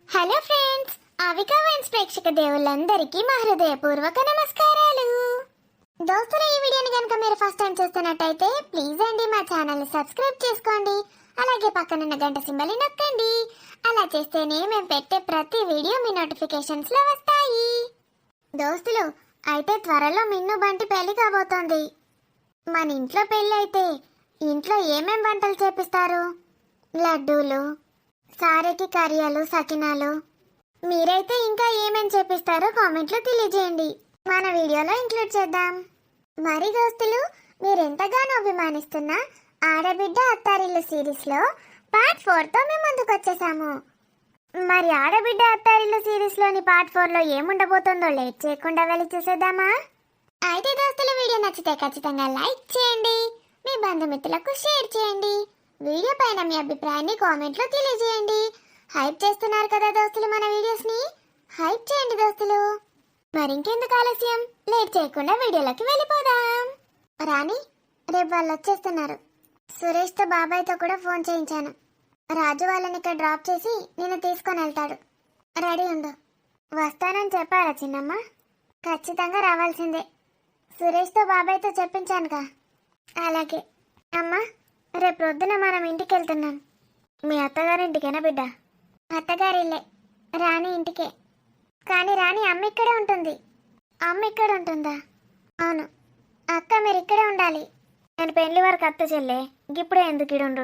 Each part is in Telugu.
హలో ఫ్రెండ్స్, అవికా వైన్స్ ప్రేక్షక దేవుళ్ళందరికీ మా హృదయపూర్వక నమస్కారాలు. దోస్తులు, ఈ వీడియోని కనుక మీరు ఫస్ట్ టైం చూస్తున్నట్టయితే ప్లీజ్ అండి మా ఛానల్ని సబ్స్క్రైబ్ చేసుకోండి. అలాగే పక్కనున్న గంట సింబల్ని నొక్కండి. అలా చేస్తేనే మేము పెట్టే ప్రతి వీడియో మీ నోటిఫికేషన్స్లో వస్తాయి. దోస్తులు, అయితే త్వరలో మిన్ను బంటి పెళ్లి కాబోతోంది. మన ఇంట్లో పెళ్ళి అయితే ఇంట్లో ఏమేం వంటలు చేపిస్తారు? లడ్డూలు, సారెకి కరియాలు, సకినాలు. మీరైతే ఇంకా ఏమేం చేపిస్తారో కామెంట్లో తెలియజేయండి, మన వీడియోలో ఇంక్లూడ్ చేద్దాం. మరి దోస్తులు, మీరెంతగానో అభిమానిస్తున్న ఆడబిడ్డ అత్తారిల్లు సిరీస్లో పార్ట్ 4తో మేము ముందుకు వచ్చేసాము. మరి ఆడబిడ్డ అత్తారిల్లు సిరీస్లోని పార్ట్ 4లో ఏముండబోతుందో లేట్ చేయకుండా వెళ్ళి చూసేద్దామా? అయితే దోస్తులు, వీడియో నచ్చితే ఖచ్చితంగా లైక్ చేయండి, మీ బంధుమిత్రులకు షేర్ చేయండి. వీడియో పైన మీ అభిప్రాయాన్ని కామెంట్లో తెలియజేయండి. హైప్ చేస్తున్నారు కదా దోస్తులు మన వీడియోస్ని, హైప్ చేయండి దోస్తులు. మరింకెందుకు ఆలస్యం, లేట్ చేయకుండా వీడియోలోకి వెళ్ళిపోదాం. రాణి, రేపు వాళ్ళు వచ్చేస్తున్నారు. సురేష్తో బాబాయ్తో కూడా ఫోన్ చేయించాను. రాజు వాళ్ళని ఇక్కడ డ్రాప్ చేసి నేను తీసుకొని వెళ్తాడు. రెడీ ఉండు. వస్తానని చెప్పారా చిన్నమ్మ? ఖచ్చితంగా రావాల్సిందే. సురేష్తో బాబాయ్తో చెప్పించానుగా. అలాగే అమ్మా, రేపు ప్రొద్దున మనం ఇంటికి వెళ్తున్నాం. మీ అత్తగారింటికేనా బిడ్డ? అత్తగారిల్లే, రాణి ఇంటికే. కానీ రాణి అమ్మ ఇక్కడే ఉంటుంది. అమ్మ ఇక్కడ ఉంటుందా? అవును అక్క, మీరు ఇక్కడే ఉండాలి. నేను పెళ్లి వరకు అత్త చెల్లే, ఇప్పుడే ఎందుకు ఇడుండు?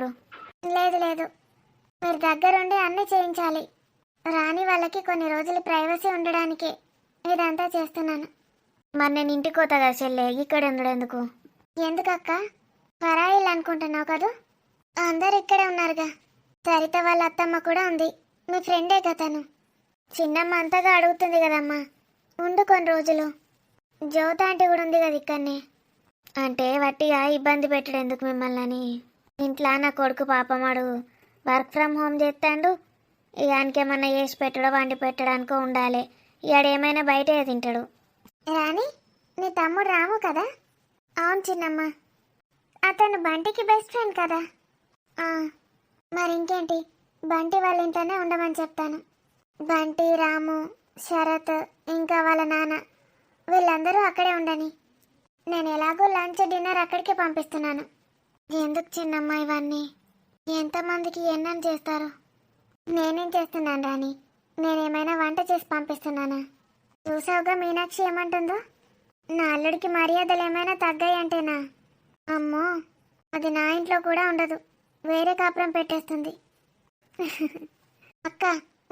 లేదు లేదు, మీరు దగ్గరుండి అన్నీ చేయించాలి. రాణి వాళ్ళకి కొన్ని రోజులు ప్రైవసీ ఉండడానికే ఇదంతా చేస్తున్నాను. మరి నేను ఇంటికి పోతా కదా చెల్లే, ఇక్కడ ఉండడు ఎందుకు? ఎందుకక్క, పరాయిలు అనుకుంటున్నావు కదూ? అందరు ఇక్కడే ఉన్నారుగా. సరిత వాళ్ళ అత్తమ్మ కూడా ఉంది, మీ ఫ్రెండే కదా తను. చిన్నమ్మ అంతగా అడుగుతుంది కదమ్మా, ఉండు కొన్ని రోజులు. జ్యోత ఆంటీ కూడా ఉంది కదా ఇక్కడనే. అంటే వట్టిగా ఇబ్బంది పెట్టడం ఎందుకు మిమ్మల్ని అని. ఇంట్లో నా కొడుకు పాపమాడు వర్క్ ఫ్రమ్ హోమ్ చేస్తాడు. ఇయానికేమన్నా చేసి పెట్టడో వండి పెట్టడానికో ఉండాలి. ఇయాడేమైనా బయటే తింటాడు. రాణి, నీ తమ్ముడు రాము కదా? అవును చిన్నమ్మ, అతను బంటికి బెస్ట్ ఫ్రెండ్ కదా. మరి ఇంకేంటి, బంటి వాళ్ళ ఇంట్లోనే ఉండమని చెప్తాను. బంటి, రాము, శరత్, ఇంకా వాళ్ళ నాన్న వీళ్ళందరూ అక్కడే ఉండని. నేను ఎలాగో లంచ్ డిన్నర్ అక్కడికే పంపిస్తున్నాను. ఎందుకు చిన్నమ్మ ఇవన్నీ? ఎంతమందికి ఎన్నని చేస్తారు? నేనేం చేస్తున్నాను రాని? నేనేమైనా వంట చేసి పంపిస్తున్నానా? చూసావుగా మీనాక్షి ఏమంటుందో? నా అల్లుడికి మర్యాదలు ఏమైనా తగ్గాయి అంటేనా? అమ్మో, అది నా ఇంట్లో కూడా ఉండదు, వేరే కాపురం పెట్టేస్తుంది. అక్క,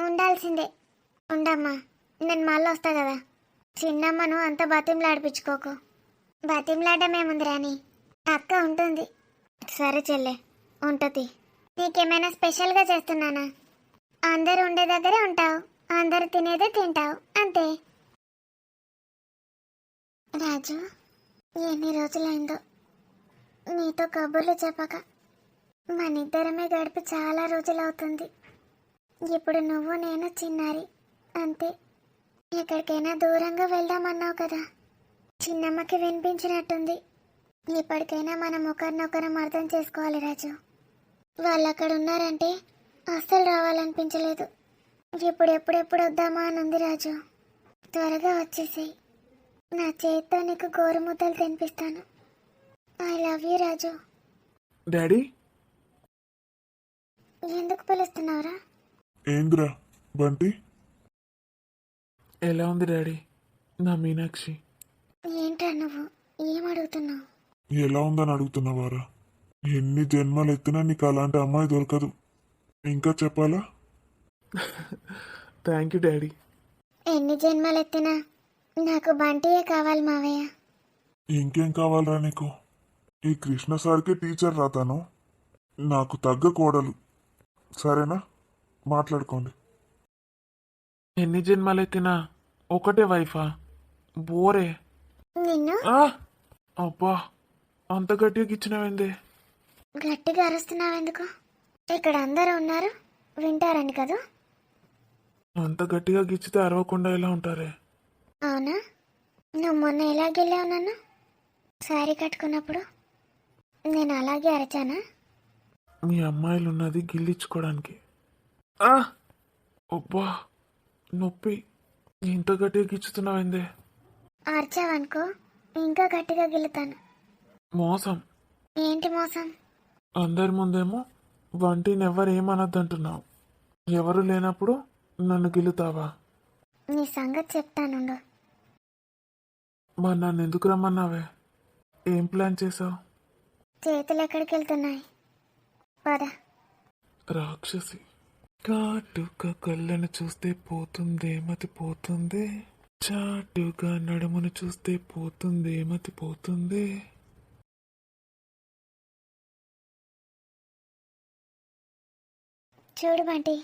ఉండాల్సిందే. ఉండమ్మా, నేను మళ్ళీ వస్తా కదా. చిన్నమ్మను అంత బతిమలాడిపించుకోకు. బతిమలాడడం ఏముంది రాని, అక్క ఉంటుంది. సరే చెల్లె, ఉంటుంది. నీకేమైనా స్పెషల్గా చేస్తున్నానా? అందరు ఉండే దగ్గరే ఉంటావు, అందరు తినేదే తింటావు, అంతే. రాజు, ఎన్ని రోజులైందో నీతో కబుర్లు చెప్పక. మనిద్దరమే గడిపి చాలా రోజులవుతుంది. ఇప్పుడు నువ్వు నేను చిన్నారి, అంతే. ఎక్కడికైనా దూరంగా వెళ్దామన్నావు కదా. చిన్నమ్మకి వినిపించినట్టుంది. ఇప్పటికైనా మనం ఒకరినొకరం అర్థం చేసుకోవాలి రాజు. వాళ్ళు అక్కడ ఉన్నారంటే అస్సలు రావాలనిపించలేదు. ఇప్పుడు ఎప్పుడెప్పుడు వద్దామా అని ఉంది రాజు. త్వరగా వచ్చేసేయి, నా చేతితో నీకు గోరుముద్దలు తినిపిస్తాను. I love you Raju. Daddy, ఎందుకు పిలుస్తున్నావురా? ఏంద్రా బంటి? ఎలా ఉంది డాడీ నా మీనాక్షి? ఏంట్రా నువ్వు, ఏం అడుగుతున్నావు? ఎలా ఉందని అడుగుతున్నావారా? ఎన్ని జన్మలు ఎత్తినా నీకు అలాంటి అమ్మాయి దొరకదు. ఇంకా చెప్పాలా? Thank you daddy. ఎన్ని జన్మలు ఎత్తినా నాకు బంటియే కావాలి మావయ్య. ఇంకేం కావాలరా నీకు? ఈ కృష్ణ సార్కి టీచర్ రాతాను, నాకు తగ్గ కోడలు. సరేనా? మాట్లాడుకోండి. ఎన్ని జన్మలెత్తినా ఒకటే వైఫా? బోరే. నిన్ను అబ్బా, అంత గట్టిగా ఇచ్చినావేందే? గట్టిగా అరుస్తున్నావెందుకు? ఇక్కడ అందరూ ఉన్నారు, వింటారని కదా. అంత గట్టిగా గిచ్చితే అరవకుండా ఎలా ఉంటారే? అవునా? నువ్వు మొన్న ఎలాగెళ్ళావు నన్ను శారీ కట్టుకున్నప్పుడు? నేను అలాగే అరిచానా? మీ అమ్మాయిలు ఉన్నది గిల్లించుకోవడానికి. అబ్బా నొప్పి. ఇంత గట్టిగా గిచ్చుతున్నావేందే? అరిచావనుకో ఇంకా గట్టిగా గిల్లుతాను. మోసం. ఏంటి మోసం? అందరి ముందేమో వంటిని ఎవరేమనద్దంటున్నావు, ఎవరు లేనప్పుడు నన్ను గిల్లుతావా? నీ సంగతి చెప్తానుండు. మరి నన్ను ఎందుకు రమ్మన్నావే? ఏం ప్లాన్ చేసావు? చేతులు ఎక్కడికి వెళ్తున్నాయి? పద. రాక్షసి. కాటుక కళ్ళను చూస్తే పోతుందే మతి పోతుందే, చాటుగా నడుమును చూస్తే పోతుందే మతి పోతుందే. చూడు బంటి,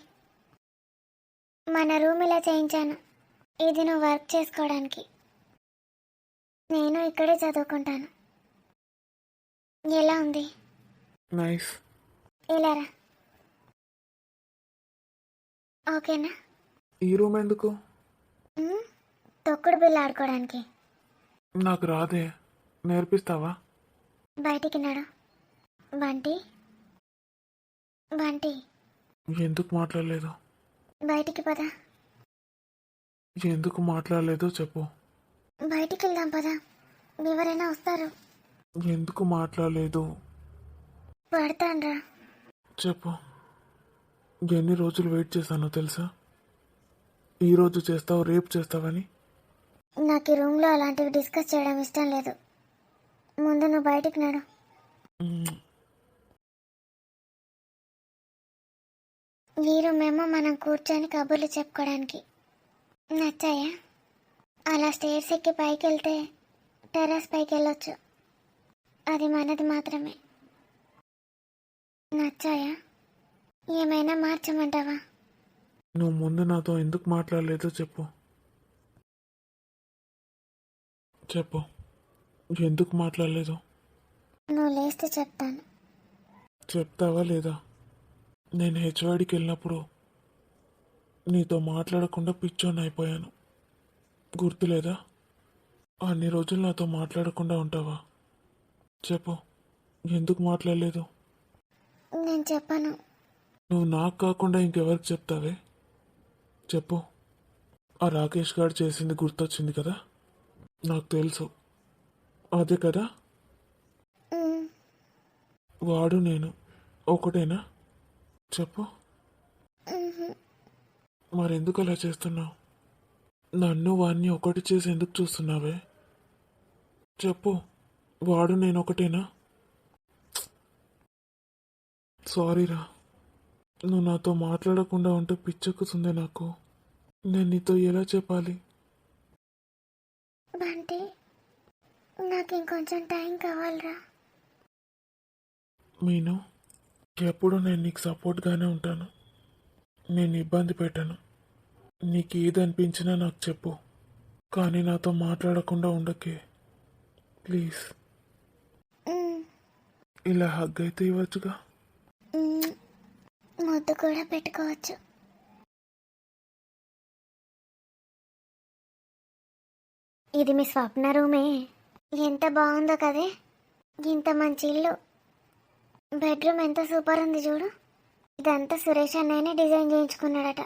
మన రూమ్ ఇలా చేయించాను. ఇది నువ్వు వర్క్ చేసుకోవడానికి. నేను ఇక్కడే చదువుకుంటాను. ఎలా ఉంది? నైస్. ఇలా రా. ఓకేనా? ఈ రూమ్ ఎందుకు? ఉమ్, తొక్కుడు బిల్ల ఆడుకోవడానికి. నాకు రాదే, నేర్పిస్తావా? బయటికి నడు. బంటి, బంటి, ఎందుకు మాట్లాడలేదు? బయటికి పద. ఎందుకు మాట్లాడలేదో చెప్పు. బయటికి వెళ్దాం పద, ఎవరైనా వస్తారు. ఎందుకు మాట్లాడలేదు పడతాన్రా. చెప్పు. ఎన్ని రోజులు వెయిట్ చేశానో తెలుసా? ఈరోజు చేస్తావు, రేపు చేస్తావని. నాకు ఈ రూమ్లో అలాంటివి డిస్కస్ చేయడం ఇష్టం లేదు. ముందు నువ్వు బయటికి నడు. ఈ రూమ్ ఏమో మనం కూర్చొని కబుర్లు చెప్పుకోవడానికి. నచ్చాయా? అలా స్టేర్స్ ఎక్కి పైకి వెళ్తే టెర్రస్ పైకి వెళ్ళొచ్చు. అది మనది మాత్రమే. నచ్చాయా? ఏమైనా మార్చమంటావా? నువ్వు ముందు నాతో ఎందుకు మాట్లాడలేదో చెప్పు. చెప్పు, ఎందుకు మాట్లాడలేదు? నువ్వు లేస్తే చెప్తాను. చెప్తావా లేదా? నేను హెచ్వాడికి వెళ్ళినప్పుడు నీతో మాట్లాడకుండా పిచ్చోని అయిపోయాను, గుర్తులేదా? అన్ని రోజులు నాతో మాట్లాడకుండా ఉంటావా? చెప్పు, ఎందుకు మాట్లాడలేదు? నేను చెప్పను. నువ్వు నాకు కాకుండా ఇంకెవరికి చెప్తావే? చెప్పు. ఆ రాకేష్ గారు చేసింది గుర్తొచ్చింది కదా? నాకు తెలుసు, అదే కదా? ఉమ్, వాడు నేను ఒకటేనా? చెప్పు. ఉహు. మరెందుకు అలా చేస్తున్నావు? నన్ను వాణ్ణి ఒకటి చేసి ఎందుకు చూస్తున్నావే? చెప్పు, వాడు నేను ఒకటేనా? సారీరా, నువ్వు నాతో మాట్లాడకుండా ఉంటే పిచ్చెక్కుతుంది నాకు. నేను నీతో ఎలా చెప్పాలి? బంటి, నాకు ఇంకొంచెం టైం కావాలిరా. మీను, ఎప్పుడు నేను నీకు సపోర్ట్గానే ఉంటాను. నేను ఇబ్బంది పెట్టాను. నీకు ఏది అనిపించినా నాకు చెప్పు, కానీ నాతో మాట్లాడకుండా ఉండకే ప్లీజ్. ఉమ్, ఇలా హగ్ అయితే ఇవ్వచ్చుగా. ఉమ్, ముద్దు కూడా పెట్టుకోవచ్చు. ఇది మీ స్వప్న రూమే. ఎంత బాగుందో కదే. ఇంత మంచి ఇల్లు. బెడ్రూమ్ ఎంత సూపర్ ఉంది చూడు. ఇదంతా సురేష్ అన్నయ్యనే డిజైన్ చేయించుకున్నాడట.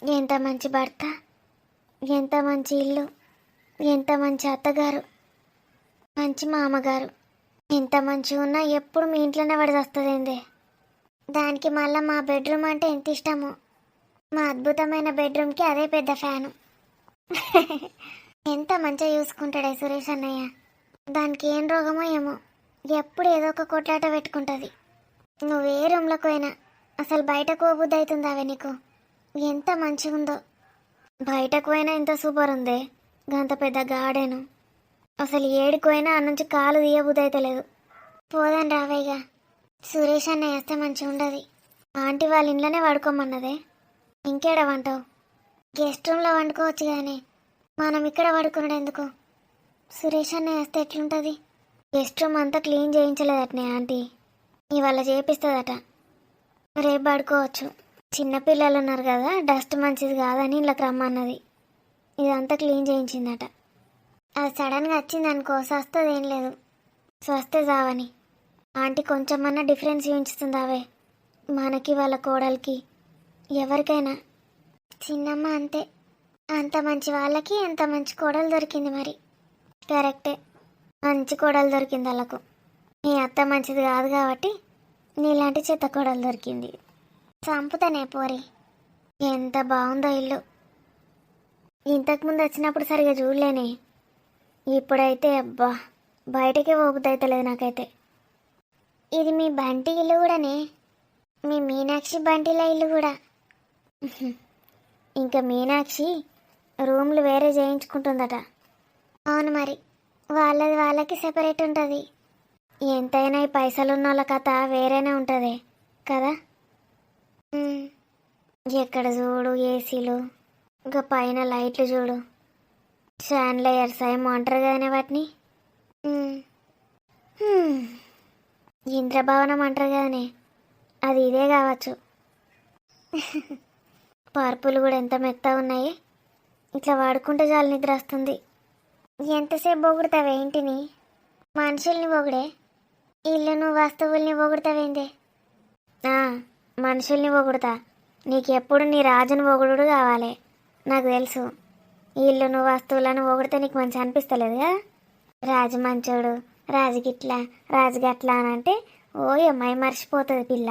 ఎంత మంచి భర్త, ఎంత మంచి ఇల్లు, ఎంత మంచి అత్తగారు, మంచి మామగారు. ఎంత మంచిగా ఉన్నా ఎప్పుడు మీ ఇంట్లోనే పడి వస్తుందేందే. దానికి మళ్ళీ మా బెడ్రూమ్ అంటే ఎంత ఇష్టమో. మా అద్భుతమైన బెడ్రూమ్కి అదే పెద్ద ఫ్యాను. ఎంత మంచిగా చూసుకుంటాడే సురేష్ అన్నయ్య. దానికి ఏం రోగమో ఏమో, ఎప్పుడు ఏదో ఒక కొట్లాట పెట్టుకుంటుంది. నువ్వే రూమ్లోకి పోయినా అసలు బయటకు పోబుద్ది అవుతుందావే నీకు. ఎంత మంచిగా ఉందో. బయటకు పోయినా ఇంత సూపర్ ఉందే. గంత పెద్ద గార్డెను. అసలు ఏడికి పోయినా ఆ నుంచి కాలు తీయబుద్ది అయితే లేదు. పోదాని రావేగా. సురేష్ అన్నయ్య వేస్తే మంచిగా ఉండదు. ఆంటీ వాళ్ళ ఇంట్లోనే పడుకోమన్నదే. ఇంకేడ వంటావు? గెస్ట్ రూమ్లో వండుకోవచ్చు కానీ మనం ఇక్కడ పడుకున్నాడు ఎందుకు? సురేష్ అన్నయ్య వేస్తే ఎట్లుంటుంది? గెస్ట్ రూమ్ అంతా క్లీన్ చేయించలేదటనే ఆంటీ. ఇవాళ చేపిస్తుందట. రేపు పడుకోవచ్చు. చిన్నపిల్లలు ఉన్నారు కదా, డస్ట్ మంచిది కాదని ఇళ్ళకి రమ్మన్నది. ఇదంతా క్లీన్ చేయించిందట. అది సడన్గా వచ్చింది అనుకో, సస్తుంది ఏం లేదు. స్వస్తే చావని. ఆంటీ కొంచెమన్నా డిఫరెన్స్ చూపించుతుందావే మనకి వాళ్ళ కోడలికి ఎవరికైనా. చిన్నమ్మ అంతే, అంత మంచి వాళ్ళకి అంత మంచి కోడలు దొరికింది. మరి కరెక్టే, మంచి కోడలు దొరికింది వాళ్ళకు. నీ అత్త మంచిది కాదు కాబట్టి నీలాంటి చెత్త కోడలు దొరికింది. చంపుతానే పోరి. ఎంత బాగుందో ఇల్లు. ఇంతకుముందు వచ్చినప్పుడు సరిగా చూడలేనే, ఇప్పుడైతే అబ్బా బయటకే పోబుద్దైతలేదు నాకైతే. ఇది మీ బంటి ఇల్లు కూడానే, మీ మీనాక్షి బంటిల ఇల్లు కూడా. ఇంకా మీనాక్షి రూమ్లు వేరే చేయించుకుంటుందట. అవును మరి, వాళ్ళది వాళ్ళకి సెపరేట్ ఉంటుంది. ఎంతైనా ఈ పైసలు ఉన్న వాళ్ళ కథ వేరేనే ఉంటుంది కదా. ఎక్కడ చూడు ఏసీలు, ఇంకా పైన లైట్లు చూడు, షాన్లేయర్స్ ఏమో అంటారు కదనే వాటిని. ఇంద్రభవనం అంటారు కదనే, అది ఇదే కావచ్చు. పరుపులు కూడా ఎంత మెత్తగా ఉన్నాయి, ఇట్లా వాడుకుంటే చాలు నిద్ర వస్తుంది. ఎంతసేపు పొగుడతావే ఇంటిని? మనుషుల్ని పొగిడే, ఇల్లును వస్తువుల్ని పొగుడతావేందే? మనుషుల్ని పొగుడతా, నీకు ఎప్పుడు నీ రాజును పొగుడు కావాలి. నాకు తెలుసు, ఇల్లును వస్తువులను పొగిడితే నీకు మంచి అనిపిస్తలేదుగా. రాజు మంచోడు, రాజు గిట్లా, రాజు గట్లా అని అంటే ఓ అమ్మాయి మర్చిపోతుంది పిల్ల.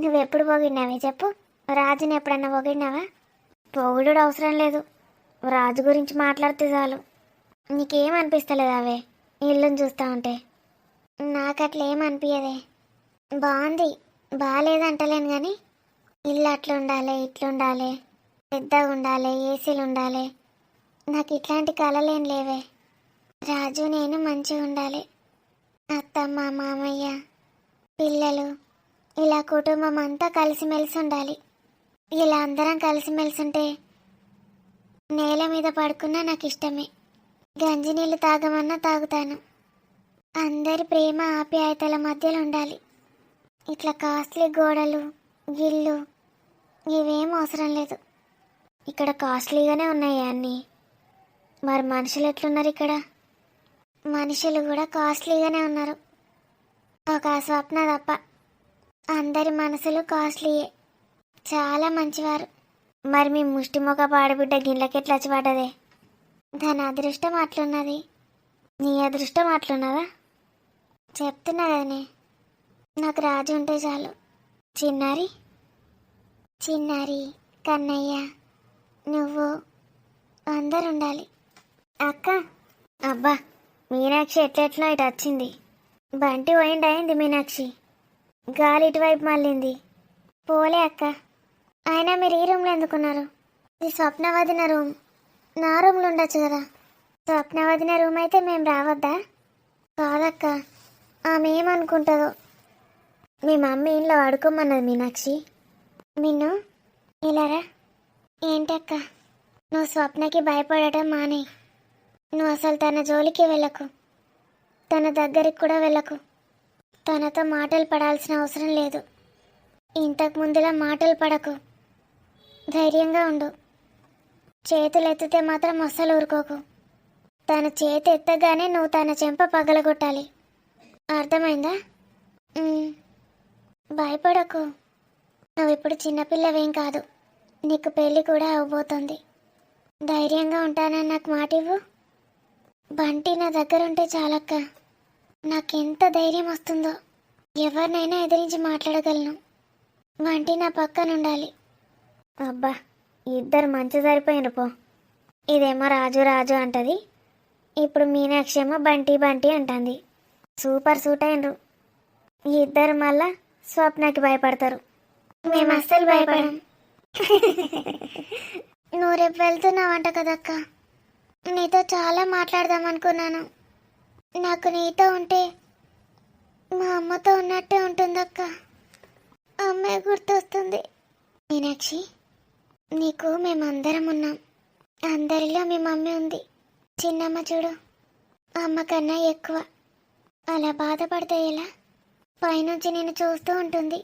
నువ్వెప్పుడు పొగిడినావే చెప్పు? రాజుని ఎప్పుడన్నా పొగిడినావా? పొగుడు అవసరం లేదు, రాజు గురించి మాట్లాడితే చాలు. నీకేం అనిపిస్తలేదు అవే ఇల్లుని చూస్తూ ఉంటే? నాకట్లా ఏమనిపించదే. బాగుంది, బాగాలేదంటలేను కానీ ఇల్లు అట్లా ఉండాలి, ఇట్లుండాలి, పెద్దగా ఉండాలి, ఏసీలు ఉండాలి. నాకు ఇట్లాంటి కళలేం లేవే. రాజు నేను మంచిగా ఉండాలి, అత్తమ్మ మామయ్య పిల్లలు ఇలా కుటుంబం అంతా కలిసిమెలిసి ఉండాలి. ఇలా అందరం కలిసిమెలిసి ఉంటే నేల మీద పడుకున్నా నాకు ఇష్టమే. గంజి నీళ్ళు తాగమన్నా తాగుతాను. అందరి ప్రేమ ఆప్యాయతల మధ్యలో ఉండాలి. ఇట్లా కాస్ట్లీ గోడలు, ఇల్లు ఇవేం అవసరం లేదు. ఇక్కడ కాస్ట్లీగానే ఉన్నాయి అన్నీ. మరి మనుషులు ఎట్లున్నారు ఇక్కడ? మనుషులు కూడా కాస్ట్లీగానే ఉన్నారు. ఒక స్వప్న తప్ప అందరి మనసులు కాస్ట్లీయే, చాలా మంచివారు. మరి మీ ముష్టిమొక పాడిబిడ్డ గిళ్ళకెట్లా వచ్చి పడ్డదే? దాని అదృష్టం అట్లున్నది. నీ అదృష్టం అట్లున్నదా? చెప్తున్నా కదనే, నాకు రాజు ఉంటే చాలు. చిన్నారి, చిన్నారి, కన్నయ్య, నువ్వు అందరు ఉండాలి. అక్క, అబ్బా మీనాక్షి ఎట్లెట్లా ఇటు వచ్చింది. బంటి పోయిండి అయింది మీనాక్షి, గాలి ఇటువైపు మళ్ళింది. పోలే అక్క, అయినా మీరు ఈ రూమ్లో ఎందుకున్నారు? ఇది స్వప్నవదిన రూమ్, నా రూమ్లో ఉండొచ్చు కదా. స్వప్నవదిన రూమ్ అయితే మేము రావద్దా? కాదక్క, ఆమె ఏమనుకుంటుందో. మీ మమ్మీ ఇంట్లో వాడుకోమన్నది మీనాక్షి. నిన్ను ఇలారా. ఏంటక్క, నువ్వు స్వప్నకి భయపడటం మానే. నువ్వు అసలు తన జోలికి వెళ్ళకు, తన దగ్గరికి కూడా వెళ్ళకు. తనతో మాటలు పడాల్సిన అవసరం లేదు. ఇంతకు ముందులా మాటలు పడకు, ధైర్యంగా ఉండు. చేతులు ఎత్తితే మాత్రం అస్సలు ఊరుకోకు. తన చేతి ఎత్తగానే నువ్వు తన చెంప పగలగొట్టాలి, అర్థమైందా? భయపడకు, నువ్వు ఇప్పుడు చిన్నపిల్లవేం కాదు. నీకు పెళ్ళి కూడా అవ్వబోతుంది. ధైర్యంగా ఉంటానని నాకు మాట ఇవ్వు. బంటి నా దగ్గర ఉంటే చాలక్క, నాకెంత ధైర్యం వస్తుందో. ఎవరినైనా ఎదిరించి మాట్లాడగలను. బంటి నా పక్కన ఉండాలి. అబ్బా ఇద్దరు మంచి సరిపోయినరు పో. ఇదేమో రాజు రాజు అంటది, ఇప్పుడు మీనాక్షి ఏమో బంటి బంటి అంటుంది. సూపర్ సూట్ అయినరు. ఈ ఇద్దరు మళ్ళా స్వప్నకి భయపడతారు. మేము అస్సలు భయపడం. నువ్వు రేపు వెళ్తున్నావంట కదక్క, నీతో చాలా మాట్లాడదాం అనుకున్నాను. నాకు నీతో ఉంటే మా అమ్మతో ఉన్నట్టే ఉంటుందక్క. అమ్మే గుర్తొస్తుంది. మీనాక్షి, నీకు మేమందరం ఉన్నాం. అందరిలో మీ మమ్మీ ఉంది. చిన్నమ్మ చూడు, అమ్మ కన్నా ఎక్కువ. అలా బాధపడితే ఎలా? పైనుంచి నేను చూస్తూ ఉంటుంది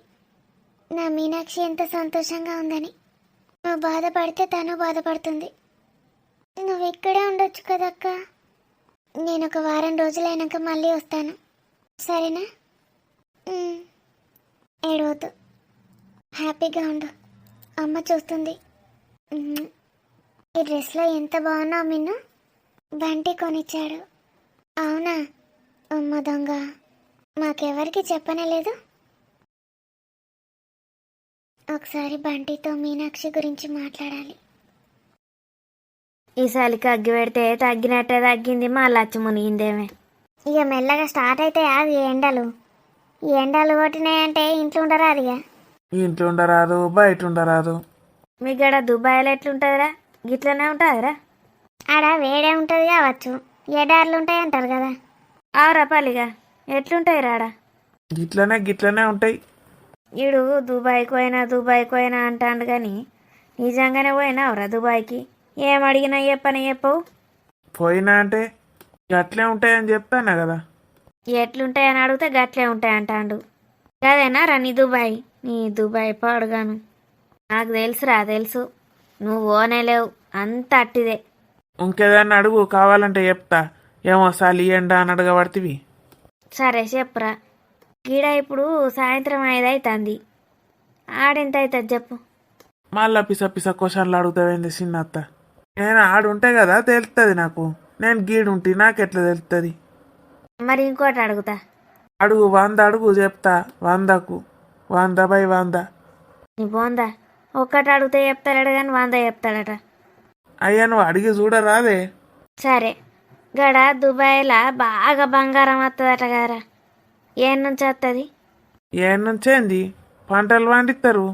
నా మీనాక్షి ఎంత సంతోషంగా ఉందని. నువ్వు బాధపడితే తను బాధపడుతుంది. నువ్వు ఇక్కడే ఉండొచ్చు కదక్క. నేను ఒక వారం రోజులైనాక మళ్ళీ వస్తాను, సరేనా? ఏడవద్దు, హ్యాపీగా ఉండు. అమ్మ చూస్తుంది. ఉమ్, ఈ డ్రెస్లో ఎంత బాగున్నావు మిన్ను. బంటి కొనిచ్చాడు. అవునా? అమ్మ దొంగ, మాకెవరికి చెప్పనే లేదు. ఒకసారి బంటితో మీనాక్షి గురించి మాట్లాడాలి. ఈసారికి అగ్గి పెడితే తగ్గినట్టే తగ్గింది, మళ్ళీ వచ్చి మునిగిందేమే. ఇక మెల్లగా స్టార్ట్ అయితే అది ఎండలు. ఈ ఎండలు కొట్టినాయంటే ఇంట్లో ఉండరా అదిగా. ఇంట్లో ఉండరాదు, బయట ఉండరాదు. మీ గడ దుబాయ్లో ఎట్లుంటుందిరా? గిట్లనే ఉంటుందిరా? ఆడ వేడే ఉంటుంది కావచ్చు, ఎడార్లు ఉంటాయి అంటారు కదా. ఆవురా పల్లిగా, ఎట్లుంటాయి రాడా? గిట్లనే ఉంటాయి. ఈడు దుబాయ్కి పోయినా అంటాడు కానీ నిజంగానే పోయినావురా దుబాయ్కి? ఏం అడిగినా చెప్పవు. పోయినా అంటే గట్లే ఉంటాయని చెప్తాను కదా. ఎట్లుంటాయని అడిగితే గట్లే ఉంటాయి అంటాడు. అదేనా రా నీ దుబాయ్ పాడుగాను. నాకు తెలుసు, నువ్వు ఓనేలేవు, అంత అట్టిదే. ఇంకేదన్నా అడుగు, కావాలంటే చెప్తా. ఏమో సాలి ఎండ అని అడగబడుతుంది. సరే చెప్పురా. గీడ ఇప్పుడు సాయంత్రం 5 అవుతుంది. ఆడెంత అవుతుంది చెప్పు. మళ్ళా పిస క్వశ్చన్లు అడుగుతావేంది చిన్నత్త? నేను ఆడుంటే కదా తెలుస్తుంది నాకు. నేను గీడుంటే నాకెట్లా తెలుస్తుంది? మరి ఇంకోటి అడుగుతా. అడుగు, 100 అడుగు, చెప్తా. 100కు 100/100. నీ బోందా, ఒక్కటి అడిగితే చెప్తాడట కానీ 100 చెప్తాడట. అయ్యా నువ్వు అడిగి చూడరాదే. సరే, గడ దుబాయ్లా బాగా బంగారం వస్తుందట కదరా? ఏం నుంచి వస్తుంది? ఏం నుంచేంది? పంటలు పండిస్తారు.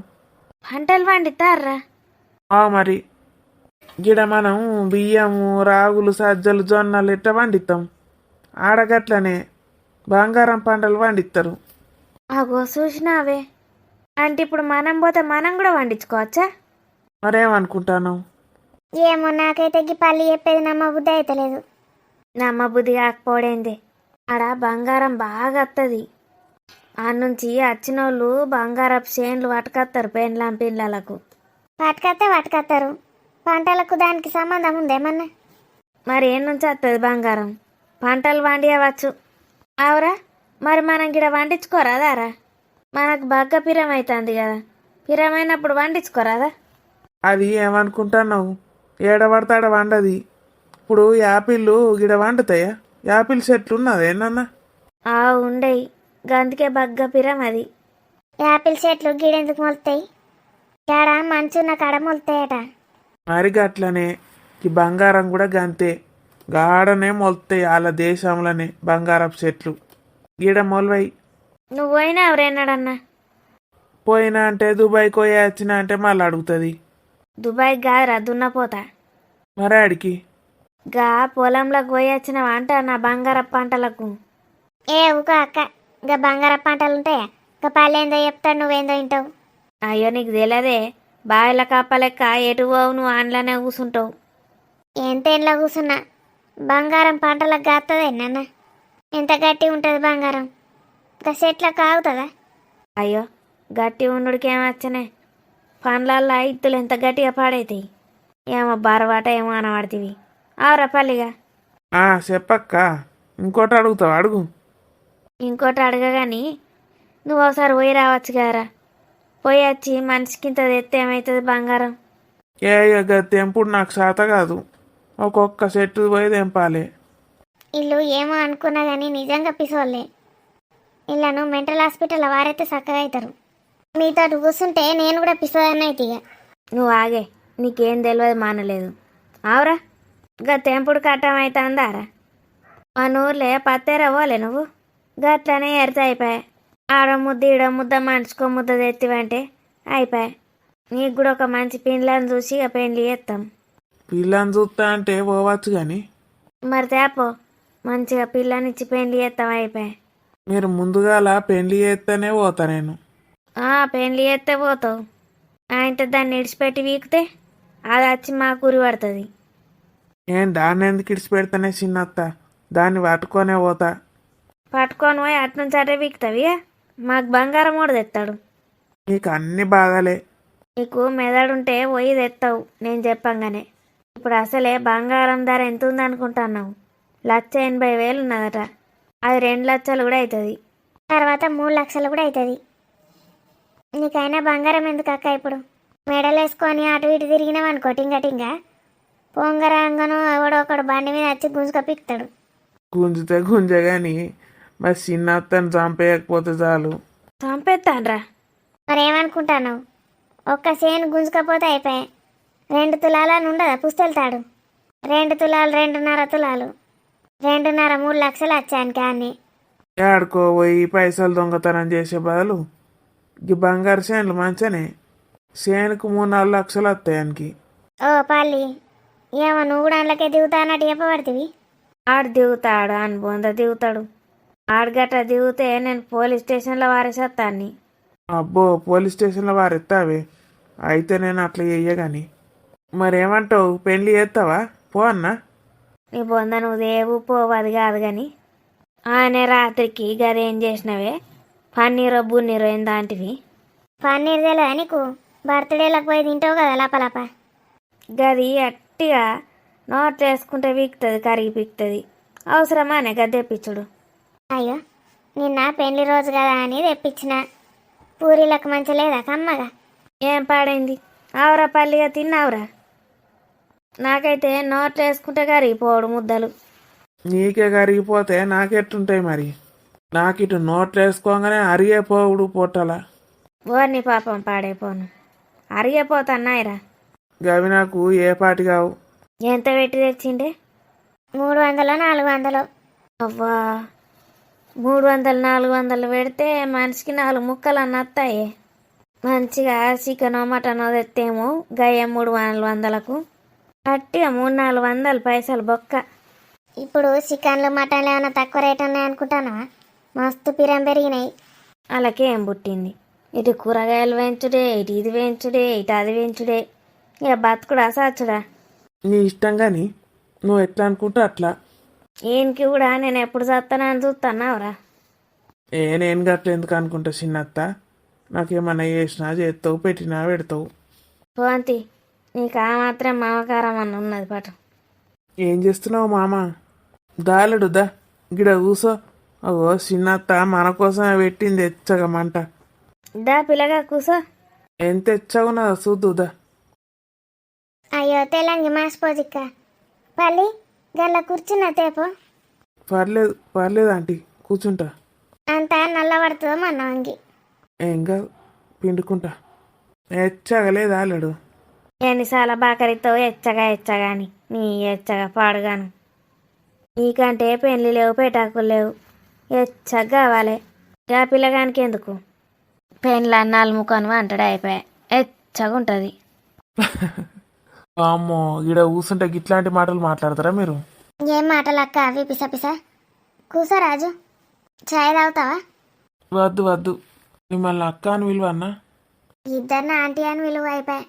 పంటలు పండిస్తారా? మరి గిడ మనం బియ్యము, రాగులు, సజ్జలు, జొన్నలు ఇట్లా పండిస్తాం. ఆడగట్లనే బంగారం పంటలు పండిస్తారు. అగో చూసినావే, అంటే ఇప్పుడు మనం పోతే మనం కూడా పండించుకోవచ్చా? మరేమనుకుంటాను? ఏమో, నాకైతే ఈ పల్లి చెప్పేది నమ్మ బుద్ధి అయితలేదు. నమ్మ బుద్ధి కాకపోడేంది, ఆడ బంగారం బాగా వస్తుంది. ఆ నుంచి వచ్చినోళ్ళు బంగారపు చేన్లు పట్టుకొస్తారు పెండ్లాం పిల్లలకు. పట్టుకత్తారు. పంటలకు దానికి సంబంధం ఉందేమన్నా? మరి ఏం నుంచి వస్తుంది బంగారం? పంటలు వండియవచ్చు. అవురా, మరి మనం గిడ వండించుకోరాదారా? మనకు బాగా పిరం అవుతుంది కదా, పిరమైనప్పుడు వండించుకోరాదా? అది ఏమనుకుంటున్నావు? ఏడబడతాడ వండది. ఇప్పుడు యాపిళ్ళు గిడ వండుతాయా? యాపిల్ చెట్లు ఉన్నదేనన్నా? ఉండయి, గందుకే బగ్గ పిరం అది. యాపిల్ చెట్లు గిడెందుకు మొలుతాయి? కాడ మంచున్న కాడ మొలుతాయట. మరి గట్లనే ఈ బంగారం కూడా గంతే, గాడనే మొలుతాయి. వాళ్ళ దేశంలోనే బంగారపు చెట్లు గీడ మొలవై. నువ్వు పోయినా ఎవరేనాడన్నా? పోయినా అంటే దుబాయ్కి పోయి వచ్చినా అంటే మళ్ళీ అడుగుతుంది. దుబాయ్కి కాదురా, దున్నపోతా. మరి ఆడికి గా పొలంలోకి పోయి వచ్చినావా అంట నా బంగారపు పంటలకు. ఏ ఊక అక్క, ఇంకా బంగారం పంటలు ఉంటాయా? ఇంకా పల్లెందో చెప్తాడు, నువ్వేందో వింటావు. అయ్యో నీకు తెలియదే, బావిల కప్పలెక్క ఎటు పోవు, నువ్వు ఆన్లోనే కూర్చుంటావు. ఎంతేళ్ళ కూర్చున్నా బంగారం పంటలకు కాస్తుంది నాన్న. ఎంత గట్టి ఉంటుంది బంగారం? ఇంకా చెట్లకు ఆగుతుందా? అయ్యో గట్టి ఉండుడికి ఏమొచ్చనే, పండ్లల్లో ఇత్తులు ఎంత గట్టిగా పాడైతాయి. ఏమో బరవాట ఏమో అనబడుతుంది. ఆవురా పల్లిగా. చెప్పక్క, ఇంకోటి అడుగుతావు అడుగు. ఇంకోటి అడగగాని నువ్వు ఒకసారి పోయి రావచ్చు కదరా. పోయి వచ్చి మనిషికింత తెస్తే ఏమవుతుంది బంగారం? తెంపుడు నాకు శాత కాదు. ఒక్కొక్క చెట్టు పోయి తెంపాలి. ఇల్లు ఏమో అనుకున్నా కానీ నిజంగా పిసోళ్ళే. ఇళ్ళను మెంటల్ హాస్పిటల్ వారైతే చక్కగా అవుతారు. మీతో కూర్చుంటే నేను కూడా పిసోదన్న అయితే ఇక. నువ్వు ఆగే, నీకేం తెలియదు మానలేదు. ఆవురా, గా తెంపుడు కట్టం అవుతుందారా? మన ఊర్లే పత్తేరా పోలే నువ్వు? గట్లనే ఎరితే అయిపోయా. ఆడ ముద్ద ఈడ ముద్ద మనిషికో ముద్ద తెత్తివంటే అయిపోయా. నీకు కూడా ఒక మంచి పిల్లని చూసి ఇక పెండ్లి చేస్తాం. పిల్లని చూస్తా అంటే పోవచ్చు కానీ మరి తేపో, మంచిగా పిల్లనిచ్చి పెండ్లి చేస్తాం అయిపోయా. మీరు ముందుగాల పెళ్లి చేస్తేనే పోతా నేను. పెండ్లి చేస్తే పోతావు. ఆయనతో దాన్ని ఇడిచిపెట్టి వీకితే అది వచ్చి మా కూరి పడుతుంది. దాన్ని ఎందుకు ఇడిచిపెడతానే చిన్నత్త? దాన్ని పట్టుకొనే పోతా. పట్టుకొని పోయి అట్నుంచి అటే వీకుతావి, మాకు బంగారం కూడా తెస్తాడు. నీకు అన్ని బాధలే. నీకు మెదడుంటే పోయి తెస్తావు నేను చెప్పంగానే. ఇప్పుడు అసలే బంగారం ధర ఎంత ఉందనుకుంటున్నావు? 1,80,000 ఉన్నదట. అది 2 లక్షలు కూడా అవుతుంది. తర్వాత 3 లక్షలు కూడా అవుతుంది. నీకైనా బంగారం ఎందుకు అక్క ఇప్పుడు? మెడలేసుకొని అటు ఇటు తిరిగినామనుకో టింగ పొంగరాంగను ఎవడో ఒకడు బండి మీద వచ్చి గుంజుక పిక్తాడు. గుంజితే గుంజగాని మరి చిన్న అత్తని చంపేయకపోతే చాలు. చంపేస్తాన్రా. మరి ఏమనుకుంటాను, ఒక్క సేను గుంజుకపోతే అయిపోయాయి. 2 తులాలని ఉండదా పుస్తెళ్తాడు. 2 తులాలు 2.5 తులాలు 2.5 3 లక్షలు వచ్చానికి అన్ని. ఏడుకో పోయి పైసలు దొంగతనం చేసే బదులు ఈ బంగారు చేనులు మంచిగానే, చేనుకు 3-4 లక్షలు వస్తాయానికి. ఓ పల్లి, ఏమో నువ్వు కూడా అందులోకే దిగుతా అన్నట్టు చెప్పబడుతుంది. ఆడు దిగుతాడు అని బొంద దిగుతాడు. ఆడు గట్ట దిగితే నేను పోలీస్ స్టేషన్లో వారేసేస్తాన్ని. అబ్బో పోలీస్ స్టేషన్లో వారెత్తావే, అయితే నేను అట్లా చెయ్యగాని. మరేమంటావు, పెళ్ళి చేస్తావా? పో అన్నా. నీ బొంద నువ్వు దేవు పోవది కాదు కానీ ఆయన రాత్రికి గదేం చేసినవే, పన్నీరో బున్నీరో ఏం దాంటివి. పన్నీర్ తెలియదా నీకు? బర్త్డేలకు పోయి తింటావు కదా లపలప. గది అట్టిగా నోట్ వేసుకుంటే వీక్తుంది, కరిగి పీక్తుంది. అవసరమానే గది తెప్పించుడు. అయ్యో, నిన్న పెళ్లి రోజు కదా అని తెప్పించిన. పూరీలకు మంచి లేదా కమ్మగా? ఏం పాడైంది? ఆవురా పల్లిగా తిన్నావురా. నాకైతే నోట్ వేసుకుంటే కరిగిపోవడు ముద్దలు. నీకే కరిగిపోతే నాకెట్టుంటాయి మరి? నాకు ఇటు నోట్లు వేసుకోగానే అరిగిపోవుడు పొట్టల. ఓర్ని పాపం పాడైపోను, అరిగిపోతాన్నాయిరా. గవి నాకు ఏ పాటి కావు. ఎంత పెట్టి తెచ్చిండే? 300 400. అవ్వా, 300 400 పెడితే మనిషికి 4 ముక్కలు అన్న వస్తాయి. మంచిగా చికెనో మటనో తెస్తేమో గయ్య 300-400కు అట్టిగా 300-400 పైసలు బొక్క. ఇప్పుడు చికెన్లు మటన్లు ఏమైనా తక్కువ రేట్ ఉన్నాయి అనుకుంటానా? మస్తు పిరం పెరిగినాయి. అలాకేం పుట్టింది? ఇటు కూరగాయలు పెంచుడే, ఇటు ఇది పెంచుడే, ఇటు అది పెంచుడే. ఇక బతుకుడా సచ్చుడా? నీ ఇష్టం కానీ నువ్వు ఎట్లా అనుకుంటా అట్లా. ఈయనకి కూడా నేను ఎప్పుడు చస్తానని చూస్తున్నావురా. నేను గట్ల ఎందుకు అనుకుంటా చిన్నత్త, నాకేమన్నా చేసినా చేస్తావు, పెట్టినా పెడతావు. పోంతి, నీకు ఆ మాత్రం మమకారం అన్న ఉన్నది పటు. ఏం చేస్తున్నావు మామ? దాలడు దా గిడ కూసో. అగో చిన్నత్త మన కోసమే పెట్టింది ఎచ్చగా మంట. దా పిల్లగా కూసో. ఎంత ఎచ్చగున్నదో చూద్దుదా. అయ్యో తెలంగి మాసిపోదిక్క. పల్లి గల్ల కూర్చున్న తేపో. పర్లేదు పర్లేదు ఆంటీ, కూర్చుంటా. అంతా నల్లబడుతుందో మన వంగి. ఏం కాదు, పిండుకుంటా. ఎచ్చగలేదు ఆలడు. ఎన్నిసార్లు బాకరితో ఎచ్చగా అని నీ ఎచ్చగా పాడుగాను. నీకంటే పెళ్ళి లేవు, పేటాకులు లేవు, ఎచ్చగా కావాలి. ఆ పిల్లగానికి ఎందుకు? పెళ్ళి అన్నాలు ముఖను అంటాడు, అయిపోయా ఎచ్చగా ఉంటుంది. అమ్మో, ఈడ కూర్చుంటే ఇట్లాంటి మాటలు మాట్లాడతారా మీరు? ఏం మాటలు అక్క అవి పిస. కూసో రాజు, చాయ్ తాగుతావా? వద్దు వద్దు, మిమ్మల్ని అక్క అని విలువ అన్నా. ఇద్దరిని ఆంటీ అని విలువ అయిపోయా.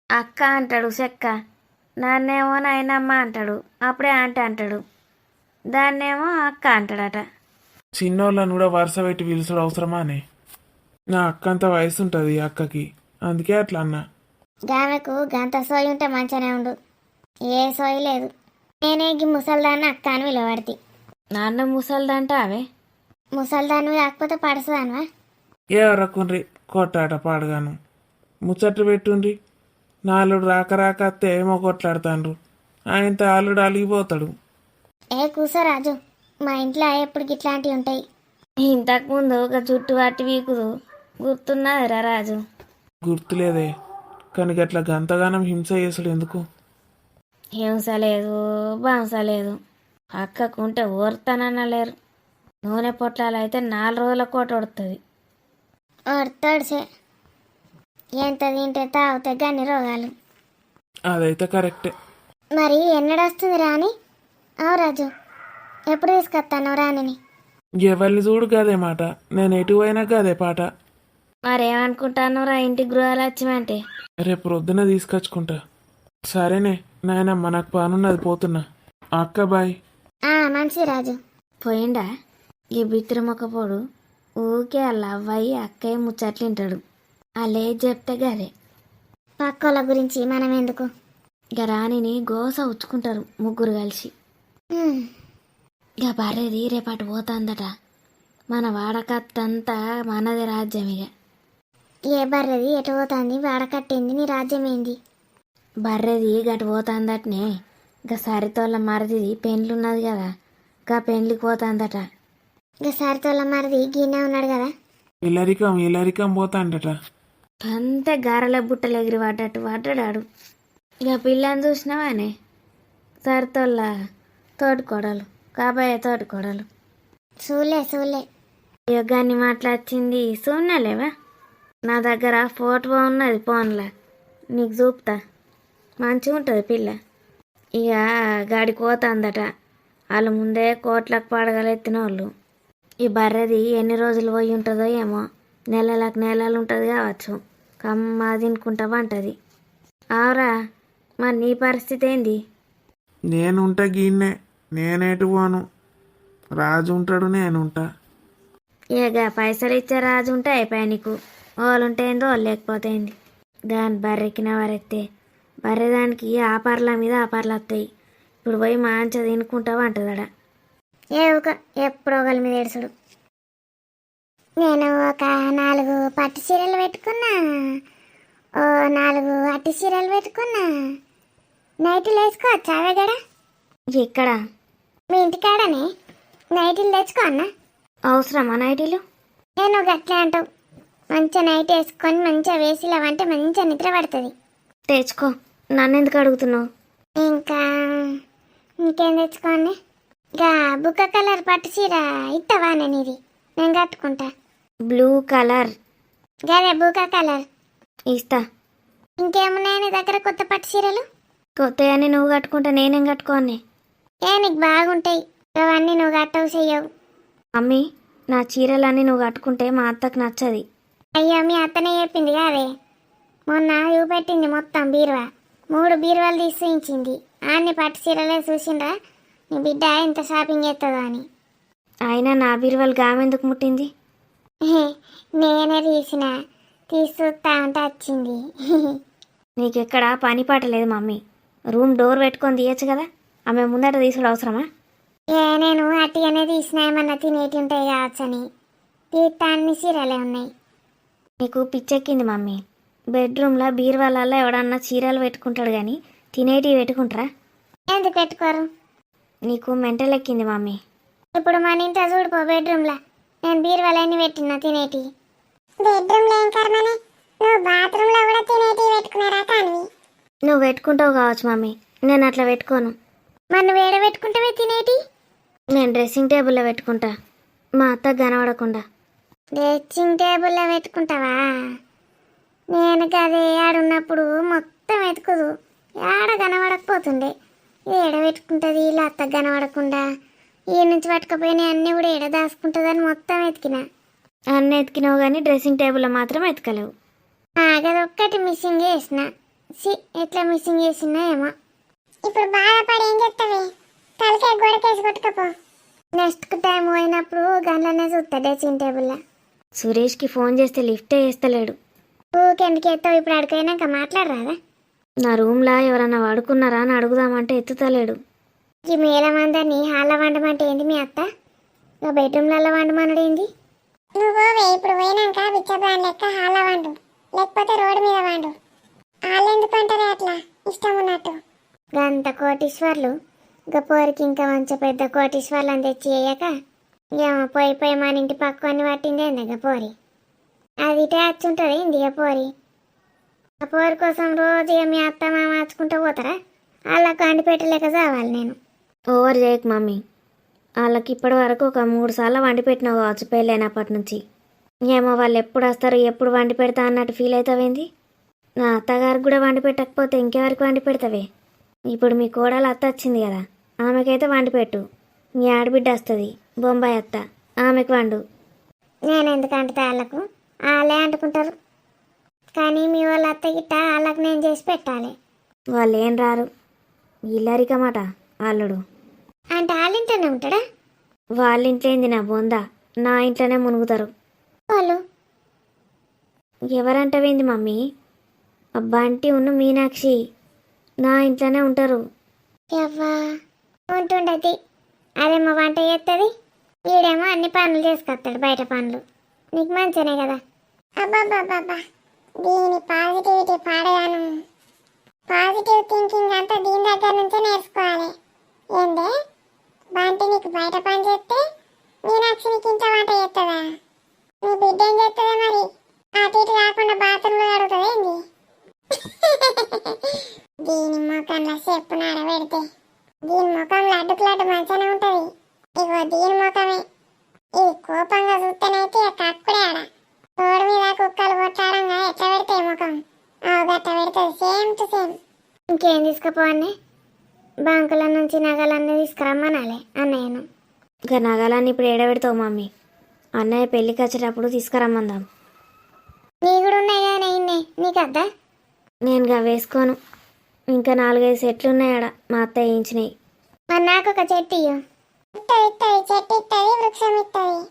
అక్క అంటాడు చెక్క, నాన్నేమో నాయనమ్మ అంటాడు, అప్పుడే ఆంటీ అంటాడు, దాన్నేమో అక్క అంటాడట. చిన్నోళ్ళని కూడా వరుస పెట్టి పిలుచుడు అవసరమానే? నా అక్క అంత వయసు ఉంటుంది అక్కకి, అందుకే అట్లా అన్నా. గామెకు గంత సోయి ఉంటే మంచిగానే ఉండు. ఏ సోయి లేదు. నేనే గి ముసల్దాన్ని అక్క అని విలువబడితే. నాన్న ముసలిదంట అవే. ముసల్దాన్ని కాకపోతే పడుతుందనవా? ఏ రకుండ్రి కొట్టాట పాడగాను, ముచ్చట్లు పెట్టుండ్రి. నాలుడు రాక రాక అత్తే ఏమో కొట్లాడుతాండ్రు, ఆయనతో అల్లుడు అలిగిపోతాడు. ఏ కూసో రాజు, మా ఇంట్లో ఎప్పుడు ఇట్లాంటివి ఉంటాయి. ఇంతకుముందు ఒక జుట్టు పట్టి వీకుదు గుర్తున్నదిరా రాజు? గుర్తులేదే, కానీ గట్లా గంతగానం హింస చేసుడు ఎందుకు? హింస లేదు, బాంస లేదు. అక్కకుంటే ఓర్తానలేరు. నూనె పొట్లాలైతే 4 రోజుల కోట వడుతుంది. తడిసే ఎంత తింటే తాగితే గన్ని రోగాలు. అదైతే కరెక్టే. మరి ఎన్నడొస్తుంది రాని? అవు రాజు, ఎప్పుడు తీసుకొస్తాను రాణిని? ఎవరిని చూడు గదే మాట, నేను ఎటు పోయినా గదే పాట. మరేమనుకుంటాను రా ఇంటి గృహలక్ష్మి అంటే? రేపు ప్రొద్దున తీసుకొచ్చుకుంటా. సరేనే నాయనమ్మ, నాకు పనున్నది, పోతున్నా. అక్క బాయ్. మంచి రాజు. పోయిండా? ఈ బిత్తిరమొక్కపోడు ఊకే అలా అవ్వయి అక్కయ్య ముచ్చట్లింటాడు. అలే చెప్తే గదే. పక్కోళ్ళ గురించి మనం ఎందుకు? ఇక రాణిని గోస ఉచ్చుకుంటారు ముగ్గురు కలిసి. ఇక బర్రెది రేపటి పోతుందట. మన వాడకత్తంతా మనది రాజ్యం. ఇక ఏ బర్రెది ఎటు పోతుంది వాడకట్టింది నీ రాజ్యమేంది? బర్రెది గటు పోతాందటనే. గా సరితోళ్ళ మరిదిది పెండ్లున్నది కదా, గా పెండ్లికి పోతాందట. ఇక సరితోళ్ళ మరిది గిన్నె ఉన్నాడు కదా. ఇల్లరికం పోతాండట. అంతే గారెల బుట్టలు ఎగిరి పడ్డాడు. ఇక పిల్లని చూసినావానే, సరితోళ్ళ తోటికోడలు, కాబోయే తోటికోడలు. చూలే యోగాన్ని మాట్లాడింది చూడలేవా? నా దగ్గర ఫోటో ఉన్నది ఫోన్లో, నీకు చూపుతా. మంచిగా ఉంటుంది పిల్ల. ఇక గాడికి పోతుందట. వాళ్ళు ముందే కోట్లకు పడగలెత్తిన వాళ్ళు. ఈ బర్రెది ఎన్ని రోజులు పోయి ఉంటుందో ఏమో, నెలలు ఉంటుంది కావచ్చు. కమ్మ తినుకుంటా వంటది. ఆవురా, మరి నీ పరిస్థితి ఏంది? నేనుంటా గిన్నే, నేనేటు పోను. రాజు ఉంటాడు, నేనుంటా. ఇక పైసలు ఇచ్చే రాజు ఉంటే అయిపోయా నీకు. వాళ్ళుంటే ఏందో వాళ్ళు లేకపోతే ఏంది. దాని బర్రెక్కిన వారెత్తే బర్రె దానికి ఆపర్ల మీద ఆపర్లు వస్తాయి. ఇప్పుడు పోయి మంచిగా తినుకుంటావా అంటదడా. ఎప్పుడో ఒకళ్ళ మీద ఏడుచుడు. నేను ఒక 4 పట్టు చీరలు పెట్టుకున్నా, ఓ 4 అట్టి చీరలు పెట్టుకున్నా. నైటీలు వేసుకోవచ్చా అవే గడ? ఇక్కడ మీ ఇంటికాడనే నైటీలు తెచ్చుకో అన్న. అవసరమా నైటీలు? నేను గట్లే అంటావు. మంచిగా నైట్ వేసుకొని మంచిగా వేసిలావంటే మంచిగా నిద్ర పడుతుంది. తెచ్చుకో, నన్ను ఎందుకు అడుగుతున్నావు? ఇంకేం తెచ్చుకోండి. ఇక బుక్క కలర్ పట్టు చీర ఇత్తవా ఇది నేను కట్టుకుంటా. Blue colour? గదే బుక్క కలర్ ఇస్తా. ఇంకేమున్నాయి నీ దగ్గర కొత్త పట్టు చీరలు? కొత్తయని నువ్వు కట్టుకుంటా నేనేం కట్టుకోని? నీకు బాగుంటాయి అవన్నీ, నువ్వు కట్టవు చెయ్యవు. మమ్మీ, నా చీరలన్నీ నువ్వు కట్టుకుంటే మా అత్తకు నచ్చది. అయ్యో, మీ అత్తనే చెప్పింది కాదే, మొన్న చూపెట్టింది మొత్తం బీరువా. 3 బీరువాలు తీసిచ్చింది. అన్ని పట్టు చీరలే చూసిండ్రా నీ బిడ్డ ఎంత షాపింగ్ చేస్తుందో అని. అయినా నా బీరువాలు గామెందుకు ముట్టింది? నేనే చూస్తా ఉంటే వచ్చింది. నీకెక్కడ పని పాట లేదు మమ్మీ. రూమ్ డోర్ పెట్టుకొని తీయచ్చు కదా, ఆమె ముందట తీసుడు అవసరమా? నేను అట్టిగానే తీసిన ఏమన్నా తినేటి ఉంటాయి కావచ్చని. తీర్థ అన్ని చీరలే ఉన్నాయి. నీకు పిచ్చెక్కింది మమ్మీ. బెడ్రూమ్లో బీరువాళ్ళల్లో ఎవడన్నా చీరలు పెట్టుకుంటాడు కానీ తినేటివి పెట్టుకుంటారా? ఎందుకు పెట్టుకోరు? నీకు మెంటల్ ఎక్కింది మమ్మీ. ఇప్పుడు మన ఇంట్లో చూడిపో బెడ్రూమ్లో నేను బీరువాలన్నీ పెట్టినా తినేటి. బెడ్రూమ్లో ఏం కర్మనే, నువ్వు బాత్రూంలో కూడా తినేటి పెట్టుకున్నారా కానీ? నువ్వు పెట్టుకుంటావు కావచ్చు మమ్మీ, నేను అట్లా పెట్టుకోను. మరి నువ్వు ఏడ పెట్టుకుంటావే తినేటి? నేను డ్రెస్సింగ్ టేబుల్లో పెట్టుకుంటా, మా అత్త కనబడకుండా. డ్రెస్సింగ్ టేబుల్లో పెట్టుకుంటావా? నేను గదే ఆడున్నప్పుడు మొత్తం వెతుకుదు, ఆడ కనబడకపోతుండే. ఏడ పెట్టుకుంటుంది ఇలా అత్త కనబడకుండా. ఈ నుంచి పట్టుకపోయినా అన్నీ కూడా ఏడ దాచుకుంటుందని మొత్తం వెతికిన. అన్నీ ఎతికినావు కానీ డ్రెస్సింగ్ టేబుల్లో మాత్రం ఎతకలేవు. గదొక్కటి మిస్సింగ్ చేసిన. ఎట్లా మిస్సింగ్ చేసినా ఏమో. ఇప్పుడు బాధపడి ఏం చెప్తావే, తలకాయ గోడకేసి కొట్టుకపో. నెక్స్ట్ టైం పోయినప్పుడు గంటలనే చూస్తా డ్రెస్సింగ్ టేబుల్లో. సురేష్కి ఫోన్ చేస్తే లిఫ్టే చేస్తలేడు. ఊకెందుకు ఎత్తావు? ఇప్పుడు అడిగినాక మాట్లాడరాదా? నా రూమ్లో ఎవరన్నా వాడుకున్నారా అని అడుగుదామంటే ఎత్తుతలేడు. ఈ మేళమందరినీ హాల్లో వండమంటే ఏంది మీ అత్త? బెడ్రూమ్లలో వండమనడు ఏంది? నువ్వు ఇప్పుడు పోయినాక బిచ్చబ్రాన్ లెక్క హాల్లో వండు, లేకపోతే రోడ్డు మీద వండు. వాళ్ళు ఎందుకు అంటారే అట్లా ఇష్టం ఉన్నట్టు? గంత కోటీశ్వర్లు గపోరికి ఇంకా మంచి పెద్ద కోటీశ్వర్లు అని తెచ్చి వేయక ఏమో పోయి మన ఇంటి పక్కని పట్టింది ఏంది గపోరి. అది ఇటే వచ్చుంటుంది ఏంది గపోరి. ఆ పోరి కోసం రోజు మీ అత్త మామ మార్చుకుంటూ పోతారా? వాళ్ళకు అండి పెట్టలేక చావాలి నేను. ఓవర్ చేయకు మమ్మీ. వాళ్ళకి ఇప్పటి వరకు ఒక 3 సార్లు వండి పెట్టినావు కావచ్చు పెళ్ళైనప్పటి నుంచి. ఏమో వాళ్ళు ఎప్పుడు వస్తారు ఎప్పుడు వండి పెడతా అన్నట్టు ఫీల్ అవుతావేంది? నా అత్తగారికి కూడా వండి పెట్టకపోతే ఇంకెవరికి వండి పెడతావే? ఇప్పుడు మీ కోడలు అత్త వచ్చింది కదా, ఆమెకైతే వండి పెట్టు. మీ ఆడబిడ్డ వస్తుంది బొంబాయి అత్త, ఆమెకు వండు. నేను ఎందుకు అంటుతా? వాళ్ళకు వాళ్ళే అంటుకుంటారు. కానీ మీ వాళ్ళ అత్త గిట్ట వాళ్ళకి నేను చేసి పెట్టాలి. వాళ్ళు ఏం రారు, ఇల్లరికమాట అల్లుడు. అంటే వాళ్ళ ఇంట్లోనే ఉంటాడా? వాళ్ళ ఇంట్లో ఏంది నా బొందా, నా ఇంట్లోనే మునుగుతారు వాళ్ళు. ఎవరంటవేంది మమ్మీ? బంటి ఉన్న మీనాక్షి నా ఇంట్లోనే ఉంటారు. ఎవ్వా ఉంటుండది. అదేమో వంట చేస్తుంది, వీడేమో అన్ని పనులు చేసుకొస్తాడు బయట పనులు. నీకు మంచినే కదా. అబ్బాబ్బాబ్బా, దీని పాజిటివిటీ పాడగాను. పాజిటివ్ థింకింగ్ అంతా దీని దగ్గర నుంచే నేర్చుకోవాలి. ఏందే బంటి నీకు బయట పని చేస్తే మీనాక్షి నీకు ఇంట్లో వంట చేస్తుందా? నీ బిడ్డ ఏం చేస్తుందా మరి? అటు ఇటు కాకుండా బాత్రూంలో కడుగుతుంది ఏంది? దీని ముఖంలో చెప్పు నాడబెడితే దీని ముఖంలో అడ్డుకులాడ్డు మంచిగానే ఉంటది. ఇగో దీని ముఖమే ఇది కోపంగా చూస్తేనైతే కక్కుడే ఆడ తోడు మీద కుక్కలు కొట్టాడంగా ఎట్లా పెడతాయి ముఖం గట్ట పెడుతుంది సేమ్ టు సేమ్. ఇంకేం తీసుకుపోవన్నీ బ్యాంకుల నుంచి నగలన్నీ తీసుకురమ్మనాలే అన్నయ్యను. ఇంకా నగలన్నీ ఇప్పుడు ఏడబెడతావు మమ్మీ? అన్నయ్య పెళ్ళికి వచ్చేటప్పుడు తీసుకురమ్మందాం. నీ కూడా ఉన్నాయి కానీ ఇన్నే నీకు అద్దా? నేనుగా వేసుకోను. ఇంకా 4-5 సెట్లు ఉన్నాయడ మా అత్త వేయించినాయి. మరి నాకు ఒక చెట్టు ఇయ్యు. ఇస్తుంది ఇస్తుంది చెట్టు ఇస్తుంది వృక్షం ఇస్తుంది.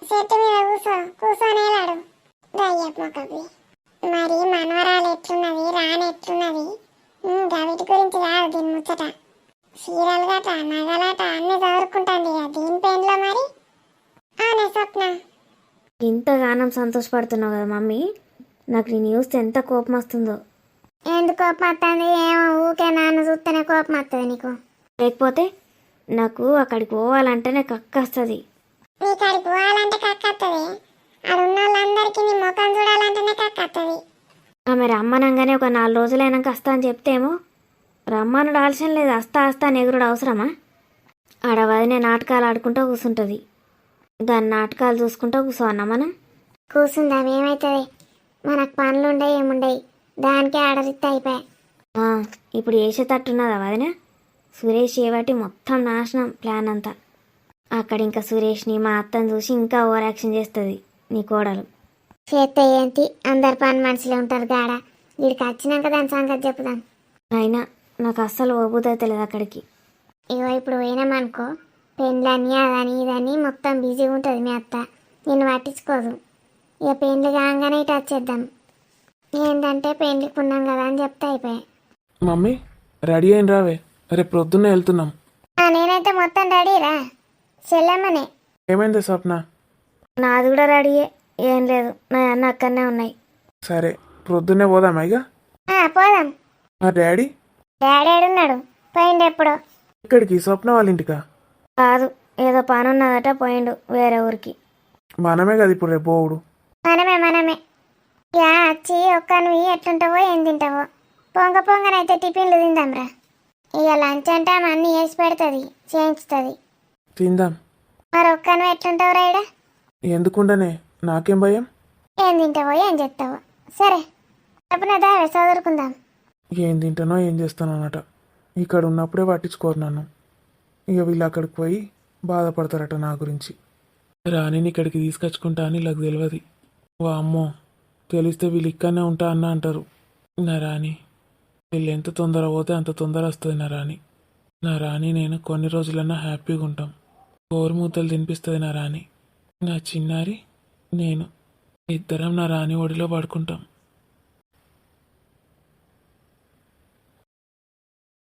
చెట్టు మీద కూర్చొని వెళ్ళాడు దయ్యపు మొక్కకి. మరి మనవరాలు ఎట్లున్నది రాని ఎట్లున్నది వీటి గురించి కాదు దీని ముచ్చట. చీరలు గట నగలట అన్ని చదువుకుంటుంది దీని పెయిన్లో మరి. అవునే స్వప్న, ఇంతగానం సంతోషపడుతున్నావు కదా మమ్మీ, నాకు నేను చూస్తే ఎంత కోపం వస్తుందో. ఎందుకు కోపం వస్తుంది? ఏమో ఊకే నాన్న చూస్తేనే కోపం వస్తుంది నీకు. లేకపోతే నాకు అక్కడికి పోవాలంటేనే కక్క వస్తుంది. నీకు అడిగి పోవాలంటే కక్కత్తది. అది ఉన్న వాళ్ళందరికీ నీ ముఖం చూడాలంటేనే కక్కత్తది. మరి రమ్మనంగానే ఒక 4 రోజులైనాక వస్తా అని చెప్తేమో రమ్మనుడు ఆలస్యం లేదు, వస్తా ఎగురుడు అవసరమా? ఆడ వదినే నాటకాలు ఆడుకుంటూ కూర్చుంటుంది. దాని నాటకాలు చూసుకుంటూ కూర్చోవన్నా మనం? కూర్చుందాం ఏమవుతుంది? మనకు పనులు ఉండయి ఏముండయి దానికే ఆడరిస్తే అయిపోయాయి. ఇప్పుడు వేసేటట్టున్నదా వదిన? సురేష్ ఏవాటి మొత్తం నాశనం ప్లాన్ అంతా. అక్కడ ఇంకా సురేష్ని మా అత్తని చూసి ఇంకా ఓవర్ యాక్షన్ చేస్తుంది నీ కోడలు. చేస్తే ఏంటి అందరు పని మనుషులే ఉంటారు గాడ. వీడికి వచ్చినాక దాని సంగతి చెప్పుదాం. అయినా నాకు అస్సలు ఓబుదవుతలేదు అక్కడికి. ఇగో ఇప్పుడు పోయినామనుకో పెళ్ళని అదని ఇదని మొత్తం బిజీగా ఉంటుంది మీ అత్త. నిన్ను పట్టించుకోదు. ఇక పెళ్ళి కాగానే ఇటు వచ్చేద్దాం. ఏంటంటే పెళ్ళికి ఉన్నాం కదా అని చెప్తే అయిపోయాయి. మమ్మీ రెడీ అయిన రావే, రేపు ప్రొద్దున్నే వెళ్తున్నాం. నేనైతే మొత్తం రెడీరా చెల్లమ్మనే. ఏమైంది స్వప్న? నాది కూడా రెడీయే, ఏం లేదు, నా అన్న అక్కడనే ఉన్నాయి. సరే ప్రొద్దున్నే పోదామా ఇక? పోదాం. మా డాడీ డాడీ ఏడున్నాడు? పోయిండు ఎప్పుడో. ఇక్కడికి స్వప్న వాళ్ళ ఇంటికా? కాదు, ఏదో పని ఉన్నదట పోయిండు వేరే ఊరికి. మనమే కదా ఇప్పుడు రేపు పోవుడు. మనమే యా వచ్చి ఒక్క నువ్వు ఎట్లుంటావో ఏం తింటావో. పొంగనైతే టిఫిన్లు తిందాంరా. ఇక లంచ్ అంటే ఆమె అన్నీ వేసి పెడుతుంది చేయించుతుంది. తిందాం. మరి ఒక్క నువ్వు ఎట్లుంటావు రైడా? ఎందుకుండనే, నాకేం భయం. ఏం తింటావో ఏం చేస్తావో. సరే చెప్పిన దావే చదువుకుందాం. ఏం తింటానో ఏం చేస్తానో అన్నట. ఇక్కడ ఉన్నప్పుడే పట్టించుకోరు నన్ను. ఇక వీళ్ళు అక్కడికి పోయి బాధపడతారట నా గురించి. రాణిని ఇక్కడికి తీసుకొచ్చుకుంటా అని నాకు తెలియదు. అమ్మో, తెలిస్తే వీళ్ళు ఇక్కడనే ఉంటా అన్న అంటారు. నా రాణి వీళ్ళు ఎంత తొందర పోతే అంత తొందర వస్తుంది. నా రాణి నేను కొన్ని రోజులన్నా హ్యాపీగా ఉంటాం. కోరుమూతలు తినిపిస్తుంది నా రాణి. నా చిన్నారి నేను ఇద్దరం నా రాణి ఒడిలో పడుకుంటాం.